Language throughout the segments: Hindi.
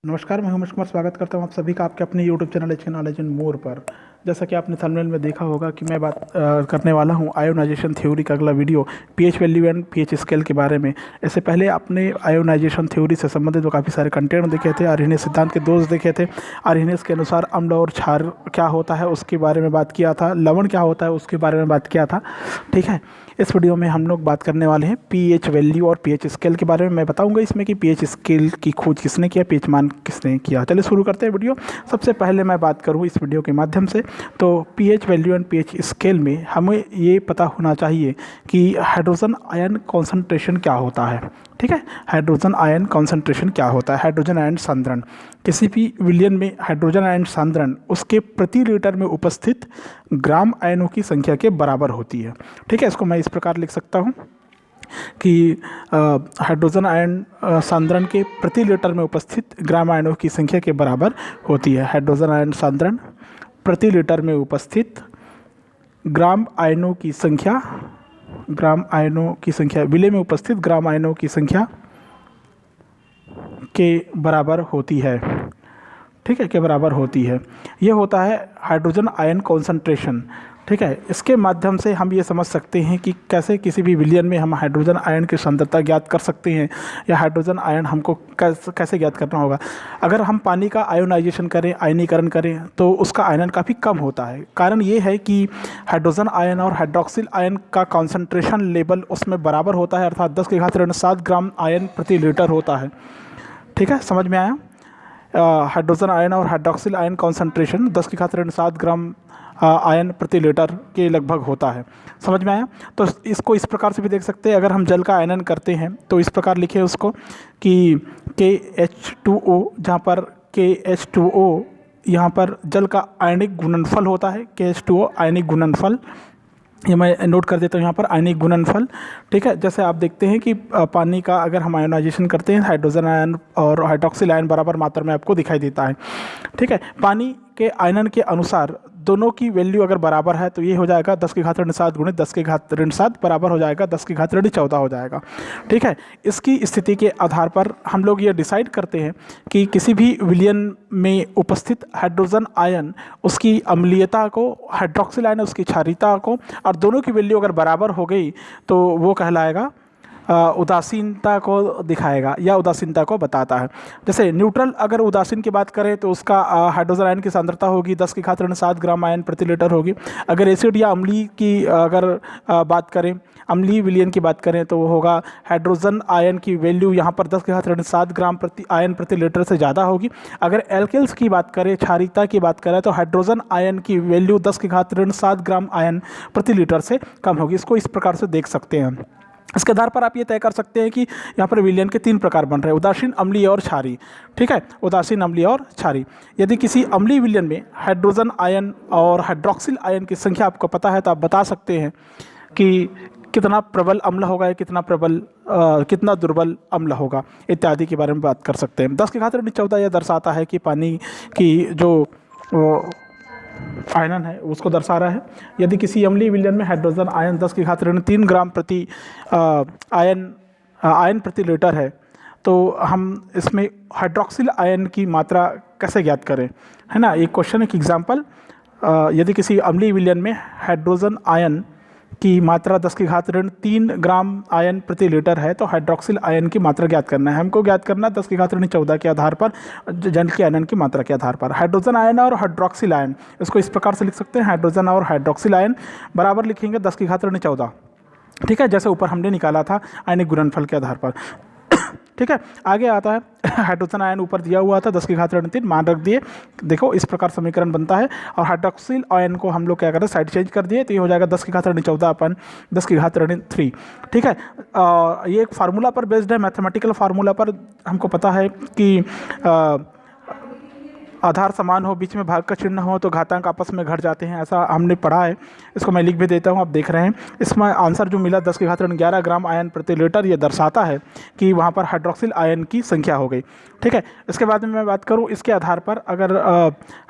नमस्कार, मैं उमेश कुमार स्वागत करता हूं आप सभी का आपके अपने YouTube channel H knowledge and more पर। जैसा कि आपने थंबनेल में देखा होगा कि मैं बात करने वाला हूं आयोनाइजेशन थ्योरी का अगला video pH value and pH scale के बारे में। इससे पहले आपने आयोनाइजेशन थ्योरी से संबंधित काफ़ी सारे कंटेंट देखे थे, आर्हेनियस सिद्धांत के दोष देखे थे, आर्हेनियस के अनुसार अम्ल और क्षार क्या होता है उसके बारे में बात किया था, लवण क्या होता है उसके बारे में बात किया था। ठीक है, इस वीडियो में हम लोग बात करने वाले हैं पीएच वैल्यू और पीएच स्केल के बारे में। मैं बताऊंगा इसमें कि पीएच स्केल की खोज किसने किया, पीएच मान किसने किया। चलिए शुरू करते हैं वीडियो। सबसे पहले मैं बात करूं इस वीडियो के माध्यम से, तो pH value and pH scale में हमें ये पता होना चाहिए कि हाइड्रोजन आयन कॉन्सेंट्रेशन क्या होता है। ठीक है, हाइड्रोजन आयन कॉन्सेंट्रेशन क्या होता है, हाइड्रोजन आयन सांद्रण। किसी भी विलयन में हाइड्रोजन आयन सांद्रण उसके प्रति लीटर में उपस्थित ग्राम आयनों की संख्या के बराबर होती है। ठीक है, इसको मैं इस प्रकार लिख सकता हूँ कि हाइड्रोजन आयन सांद्रण के प्रति लीटर में उपस्थित ग्राम आयनों की संख्या के बराबर होती है। हाइड्रोजन आयन सांद्रण प्रति लीटर में उपस्थित ग्राम आयनों की संख्या, विलय में उपस्थित ग्राम आयनों की संख्या के बराबर होती है। ठीक है, के बराबर होती है। ये होता है हाइड्रोजन आयन कॉन्सेंट्रेशन। ठीक है, इसके माध्यम से हम ये समझ सकते हैं कि कैसे किसी भी विलयन में हम हाइड्रोजन आयन की सांद्रता ज्ञात कर सकते हैं, या हाइड्रोजन आयन हमको कैसे ज्ञात करना होगा। अगर हम पानी का आयोनाइजेशन करें, आयनीकरण करें, तो उसका आयनन काफ़ी कम होता है। कारण ये है कि हाइड्रोजन आयन और हाइड्रोक्सिल आयन का कॉन्सेंट्रेशन लेवल उसमें बराबर होता है, अर्थात 10⁻⁷ ग्राम आयन प्रति लीटर होता है। ठीक है, समझ में आया। हाइड्रोजन आयन और हाइड्रोक्सिल आयन कॉन्सेंट्रेशन 10⁻⁷ ग्राम आयन प्रति लीटर के लगभग होता है। समझ में आया। तो इसको इस प्रकार से भी देख सकते हैं। अगर हम जल का आयनन करते हैं तो इस प्रकार लिखें उसको कि KH2O, जहाँ पर KH2O यहाँ पर जल का आयनिक गुणनफल होता है। KH2O आयनिक गुणनफल, ये मैं नोट कर देता हूँ यहाँ पर, आयनिक गुणनफल। ठीक है, जैसे आप देखते हैं कि पानी का अगर हम आयोनाइजेशन करते हैं, हाइड्रोजन आयन और हाइड्रोक्सिल आयन बराबर मात्रा में आपको दिखाई देता है। ठीक है, पानी के आयनन के अनुसार दोनों की वैल्यू अगर बराबर है तो ये हो जाएगा 10⁻⁷ गुणित 10⁻⁷ बराबर हो जाएगा 10⁻14 हो जाएगा। ठीक है, इसकी स्थिति के आधार पर हम लोग ये डिसाइड करते हैं कि किसी भी विलयन में उपस्थित हाइड्रोजन आयन उसकी अम्लीयता को, हाइड्रोक्सिल आयन उसकी क्षारीयता को, और दोनों की वैल्यू अगर बराबर हो गई तो वो कहलाएगा उदासीनता को दिखाएगा या उदासीनता को बताता है। जैसे न्यूट्रल अगर उदासीन की बात करें तो उसका हाइड्रोजन आयन की सांद्रता होगी 10⁻⁷ ग्राम आयन प्रति लीटर होगी। अगर एसिड या अम्लीय की अगर बात करें, अम्लीय विलयन की बात करें, तो वो होगा हाइड्रोजन आयन की वैल्यू यहाँ पर 10⁻⁷ ग्राम आयन प्रति लीटर से ज़्यादा होगी। अगर एल्केल्स की बात करें, क्षारीयता की बात करें, तो हाइड्रोजन आयन की वैल्यू 10⁻⁷ ग्राम आयन प्रति लीटर से कम होगी। इसको इस प्रकार से देख सकते हैं। इसके आधार पर आप ये तय कर सकते हैं कि यहाँ पर विलयन के 3 प्रकार बन रहे हैं, उदासीन, अम्लीय और क्षारीय। ठीक है, उदासीन, अम्लीय और क्षारीय। यदि किसी अम्लीय विलयन में हाइड्रोजन आयन और हाइड्रोक्सिल आयन की संख्या आपको पता है तो आप बता सकते हैं कि कितना प्रबल अम्ल होगा या कितना दुर्बल अम्ल होगा इत्यादि के बारे में बात कर सकते हैं। 10⁻14 यह दर्शाता है कि पानी की जो आयनन है उसको दर्शा रहा है। यदि किसी अम्लीय विलयन में हाइड्रोजन आयन 10⁻³ ग्राम प्रति आयन प्रति लीटर है, तो हम इसमें हाइड्रोक्सिल आयन की मात्रा कैसे ज्ञात करें, है ना। एक क्वेश्चन, एक एग्जांपल। यदि किसी अम्लीय विलयन में हाइड्रोजन आयन की मात्रा 10⁻³ ग्राम आयन प्रति लीटर है, तो हाइड्रोक्सिल आयन की मात्रा ज्ञात करना है। हमको ज्ञात करना है 10⁻14 के आधार पर, जल के आयनन की मात्रा के आधार पर। हाइड्रोजन आयन और हाइड्रोक्सिल आयन, इसको इस प्रकार से लिख सकते हैं, हाइड्रोजन और हाइड्रोक्सिल आयन बराबर लिखेंगे 10⁻14। ठीक है, जैसे ऊपर हमने निकाला था आयनिक गुणनफल के आधार पर। ठीक है, आगे आता है हाइड्रोजन आयन ऊपर दिया हुआ था 10⁻³ मान रख दिए। देखो इस प्रकार समीकरण बनता है। और हाइड्रोक्सिल आयन को हम लोग क्या करें, साइड चेंज कर दिए, तो ये हो जाएगा 10⁻14 अपन 10⁻3। ठीक है, ये एक फार्मूला पर बेस्ड है, मैथमेटिकल फार्मूला पर। हमको पता है कि आधार समान हो, बीच में भाग का चिन्ह हो, तो घातांक आपस में घट जाते हैं, ऐसा हमने पढ़ा है। इसको मैं लिख भी देता हूँ, आप देख रहे हैं। इसमें आंसर जो मिला 10⁻11 ग्राम आयन प्रति लीटर, ये दर्शाता है कि वहाँ पर हाइड्रोक्सिल आयन की संख्या हो गई। ठीक है, इसके बाद में मैं बात करूँ इसके आधार पर, अगर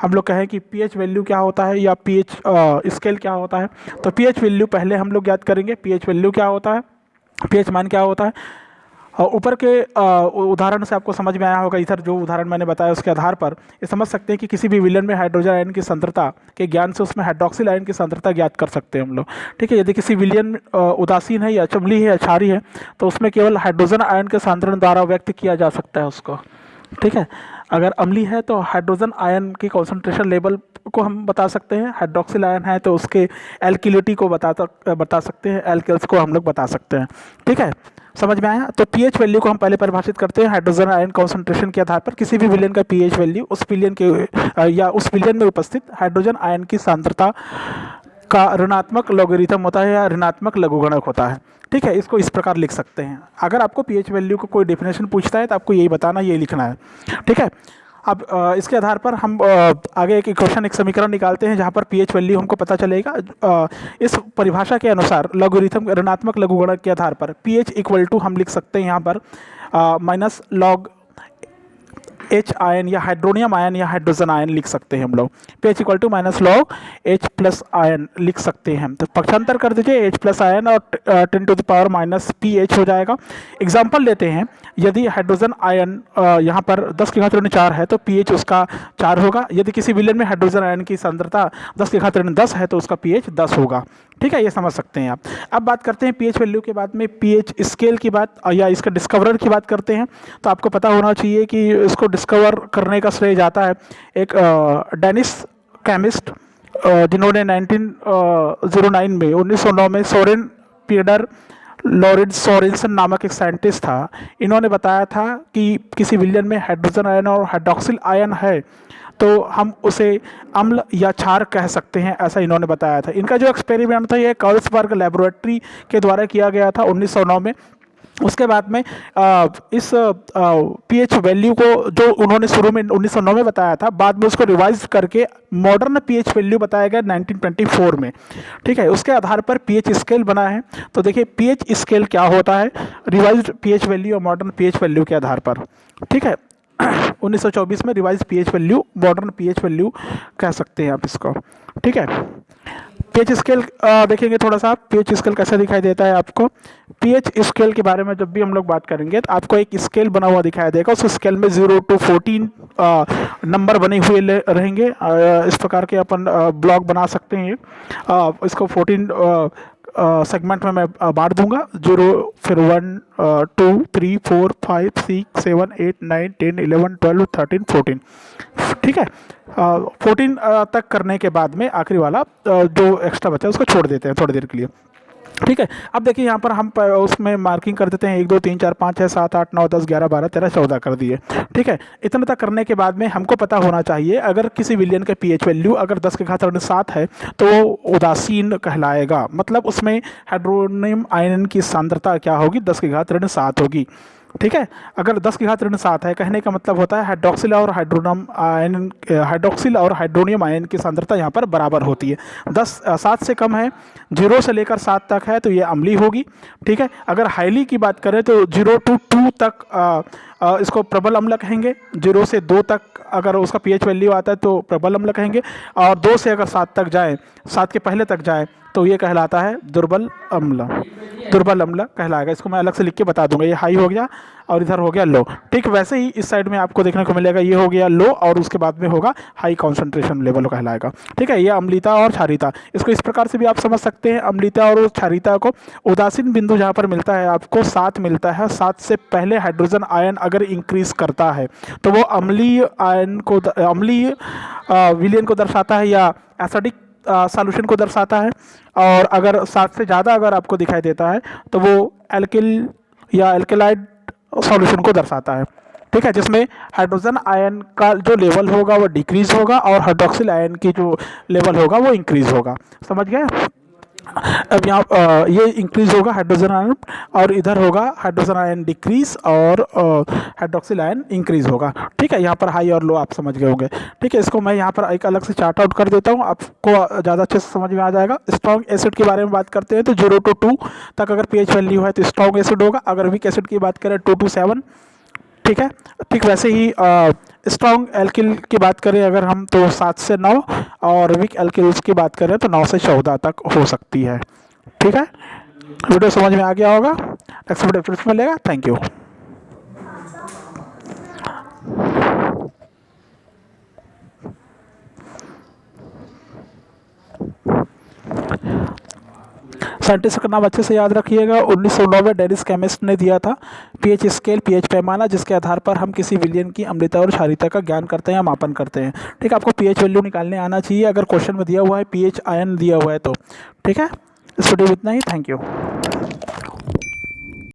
हम लोग कहें कि पीएच वैल्यू क्या होता है या पीएच स्केल क्या होता है, तो पीएच वैल्यू पहले हम लोग याद करेंगे। पीएच वैल्यू क्या होता है, पीएच मान क्या होता है, ऊपर के उदाहरण से आपको समझ में आया होगा, इधर जो उदाहरण मैंने बताया उसके आधार पर ये समझ सकते हैं कि किसी भी विलयन में हाइड्रोजन आयन की सांद्रता के ज्ञान से उसमें हाइड्रोक्सिल आयन की सांद्रता ज्ञात कर सकते हैं हम लोग। ठीक है, यदि किसी विलयन उदासीन है या अम्लीय है या क्षारीय है तो उसमें केवल हाइड्रोजन आयन के सांद्रण द्वारा व्यक्त किया जा सकता है उसको। ठीक है, अगर अम्लीय है तो हाइड्रोजन आयन की कॉन्सेंट्रेशन लेवल को हम बता सकते हैं, हाइड्रोक्सिल आयन है तो उसके एल्किलिटी को बता सकते हैं, एल्किल्स को हम लोग बता सकते हैं। ठीक है, समझ में आया। तो पीएच वैल्यू को हम पहले परिभाषित करते हैं हाइड्रोजन आयन कॉन्सेंट्रेशन के आधार पर किसी भी विलयन का पीएच वैल्यू उस विलयन के या उस विलयन में उपस्थित हाइड्रोजन आयन की सांद्रता का ऋणात्मक लॉगरिथम होता है या ऋणात्मक लघुगणक होता है। ठीक है, इसको इस प्रकार लिख सकते हैं। अगर आपको पीएच वैल्यू को कोई डेफिनेशन पूछता है तो आपको यही बताना, यही लिखना है। ठीक है, अब इसके आधार पर हम आगे एक इक्वेशन, एक समीकरण निकालते हैं जहाँ पर पीएच वैल्यू हमको पता चलेगा। इस परिभाषा के अनुसार लॉगरिथम ऋणात्मक लघुगणक के आधार पर पीएच इक्वल टू हम लिख सकते हैं यहाँ पर माइनस लॉग एच आयन या हाइड्रोनियम आयन या हाइड्रोजन आयन लिख सकते हैं हम लोग। PH equal to minus log H plus ion लिख सकते हैं। तो पक्षांतर कर दीजिए, एच प्लस आयन और 10 to the power minus P H हो जाएगा। एग्जाम्पल लेते हैं, यदि हाइड्रोजन आयन यहाँ पर 10 की घात ऋण 4 है तो पीएच उसका 4 होगा। यदि किसी विलयन में हाइड्रोजन आयन की सांद्रता 10 की घात ऋण 10 है तो उसका पीएच 10 होगा। ठीक है, ये समझ सकते हैं आप। अब बात करते हैं पीएच वैल्यू के बाद में पीएच स्केल की बात या इसका डिस्कवरर की बात करते हैं। तो आपको पता होना चाहिए कि इसको डिस्कवर करने का श्रेय जाता है एक डेनिस केमिस्ट जिन्होंने 1909 में सोरेन पीडर लॉरेंस सोरेनसन नामक एक साइंटिस्ट था। इन्होंने बताया था कि किसी विलयन में हाइड्रोजन आयन और हाइड्रोक्सिल आयन है तो हम उसे अम्ल या क्षार कह सकते हैं, ऐसा इन्होंने बताया था। इनका जो एक्सपेरिमेंट था ये कार्लसबर्ग लेबोरेटरी के द्वारा किया गया था 1909 में। उसके बाद में इस पीएच वैल्यू को जो उन्होंने शुरू में 1909 में बताया था, बाद में उसको रिवाइज करके मॉडर्न पीएच वैल्यू बताया गया 1924 में। ठीक है, उसके आधार पर पीएच स्केल बना है। तो देखिए पीएच स्केल क्या होता है, रिवाइज्ड पीएच वैल्यू और मॉडर्न पीएच वैल्यू के आधार पर। ठीक है, 1924 में revise pH value, modern pH value कह सकते हैं आप इसको। ठीक है, पीएच स्केल देखेंगे थोड़ा सा, पीएच स्केल कैसे दिखाई देता है आपको। पीएच स्केल के बारे में जब भी हम लोग बात करेंगे तो आपको एक स्केल बना हुआ दिखाई देगा। उस स्केल में 0 to 14 नंबर बने हुए रहेंगे। इस प्रकार के अपन ब्लॉक बना सकते हैं। इसको 14 सेगमेंट में मैं बांट दूंगा, 0 फिर 1 2 3 4 5 6 7 8 9 10 11 12 13 14। ठीक है, 14 तक करने के बाद में आखिरी वाला जो एक्स्ट्रा बचा है उसको छोड़ देते हैं थोड़ी देर के लिए। ठीक है, अब देखिए यहाँ पर हम उसमें मार्किंग कर देते हैं 1 2 3 4 5 6 7 8 9 10 11 12 13 14 कर दिए। ठीक है, इतना तक करने के बाद में हमको पता होना चाहिए अगर किसी विलयन का पीएच वैल्यू अगर 10 की घात ऋण 7 है तो वो उदासीन कहलाएगा। मतलब उसमें हाइड्रोनियम आयन की सांद्रता क्या होगी, 10 की घात ऋण 7 होगी। ठीक है, अगर 10 की घात ऋण 7 है कहने का मतलब होता है हाइड्रोक्सिल और हाइड्रोनियम आयन की सांद्रता यहाँ पर बराबर होती है। 7 से कम है, 0 से लेकर 7 तक है तो ये अम्लीय होगी। ठीक है, अगर हाईली की बात करें तो 0 to 2 तक इसको प्रबल अम्ल कहेंगे। 0 से 2 तक अगर उसका पीएच वैल्यू आता है तो प्रबल अम्ल कहेंगे। और 2 से अगर 7 तक जाए, 7 के पहले तक जाए तो ये कहलाता है दुर्बल अम्ल, दुर्बल अम्ल कहलाएगा। इसको मैं अलग से लिख के बता दूंगा, ये हाई हो गया और इधर हो गया लो। ठीक, वैसे ही इस साइड में आपको देखने को मिलेगा, ये हो गया लो और उसके बाद में होगा हाई कॉन्सेंट्रेशन लेवल कहलाएगा। ठीक है, ये अम्लीयता और क्षारीयता, इसको इस प्रकार से भी आप समझ सकते हैं। अम्लीयता और क्षारीयता को उदासीन बिंदु जहाँ पर मिलता है आपको 7 मिलता है, 7 से पहले हाइड्रोजन आयन अगर इंक्रीज करता है तो वो अम्लीय आयन को, अम्लीय विलयन को दर्शाता है या एसिडिक सॉल्यूशन को दर्शाता है। और अगर 7 से ज़्यादा अगर आपको दिखाई देता है तो वो एल्किल या एल्केलाइड सॉल्यूशन को दर्शाता है। ठीक है, जिसमें हाइड्रोजन आयन का जो लेवल होगा वो डिक्रीज होगा और हाइड्रोक्सिल आयन की जो लेवल होगा वो इंक्रीज होगा। समझ गए? अब यहाँ ये इंक्रीज होगा हाइड्रोजन आयन और इधर होगा हाइड्रोजन आयन डिक्रीज और हाइड्रोक्सिल आयन इंक्रीज होगा। ठीक है, यहाँ पर हाई और लो आप समझ गए होंगे। ठीक है, इसको मैं यहाँ पर एक अलग से चार्ट आउट कर देता हूँ, आपको ज़्यादा अच्छे से समझ में आ जाएगा। स्ट्रॉन्ग एसिड के बारे में बात करते हैं तो 0 to 2 तक अगर पीएच वैल्यू है तो स्ट्रॉन्ग एसिड होगा। अगर वीक एसिड की बात करें 2 to 7। ठीक है, ठीक वैसे ही स्ट्रॉन्ग एल्किल की बात करें अगर हम तो 7 से 9 और वीक एल्किल्स की बात करें तो 9 से 14 तक हो सकती है। ठीक है, वीडियो समझ में आ गया होगा। नेक्स्ट वीडियो फिर मिलेगा। Thank you. साइंटिस्ट का नाम अच्छे से याद रखिएगा। 1909 में डेनिस केमिस्ट ने दिया था पीएच स्केल, पीएच पैमाना, जिसके आधार पर हम किसी विलयन की अम्लता और क्षारीयता का ज्ञान करते हैं या मापन करते हैं। ठीक है, आपको पीएच वैल्यू निकालने आना चाहिए अगर क्वेश्चन में दिया हुआ है पीएच आयन दिया हुआ है तो। ठीक है, इस वीडियो में इतना ही। Thank you.